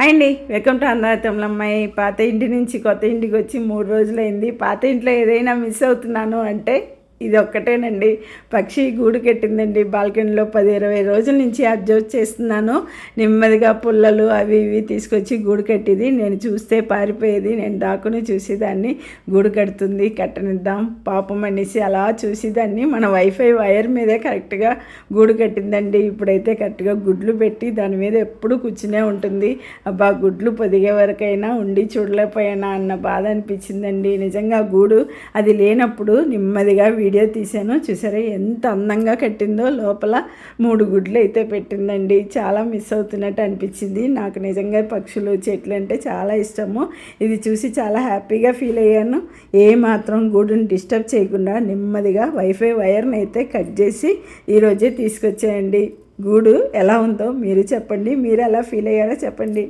Hi అండి, welcome to అందరితమ్ములమ్మాయి. పాత ఇంటి నుంచి కొత్త ఇంటికి వచ్చి 3 రోజులైంది. పాత ఇంట్లో ఏదైనా మిస్ అవుతున్నాను అంటే ఇది ఒక్కటేనండి. పక్షి గూడు కట్టిందండి బాల్కనీలో. 10-20 రోజుల నుంచి అబ్జర్వ్ చేస్తున్నాను. నెమ్మదిగా పుల్లలు అవి ఇవి తీసుకొచ్చి గూడు కట్టింది. నేను చూస్తే పారిపోయేది. నేను దాక్కుని చూసేదాన్ని. గూడు కడుతుంది, కట్టనిద్దాం పాపం అనేసి అలా చూసేదాన్ని. మన వైఫై వైర్ మీదే కరెక్ట్గా గూడు కట్టిందండి. ఇప్పుడైతే కరెక్ట్గా గుడ్లు పెట్టి దాని మీద ఎప్పుడు కూర్చునే ఉంటుంది. అబ్బా, గుడ్లు పొదిగే వరకైనా ఉండి చూడలేకపోయినా అన్న బాధ అనిపించిందండి. నిజంగా గూడు అది లేనప్పుడు నెమ్మదిగా వీడియో తీశాను. చూసారా ఎంత అందంగా కట్టిందో. లోపల 3 గుడ్లు అయితే పెట్టిందండి. చాలా మిస్ అవుతున్నట్టు అనిపించింది నాకు. నిజంగా పక్షులు చెట్లు అంటే చాలా ఇష్టము. ఇది చూసి చాలా హ్యాపీగా ఫీల్ అయ్యాను. మాత్రం గూడుని డిస్టర్బ్ చేయకుండా నెమ్మదిగా వైఫై వైర్ని అయితే కట్ చేసి ఈరోజే తీసుకొచ్చేయండి. గూడు ఎలా ఉందో మీరు చెప్పండి. మీరు ఎలా ఫీల్ అయ్యారో చెప్పండి.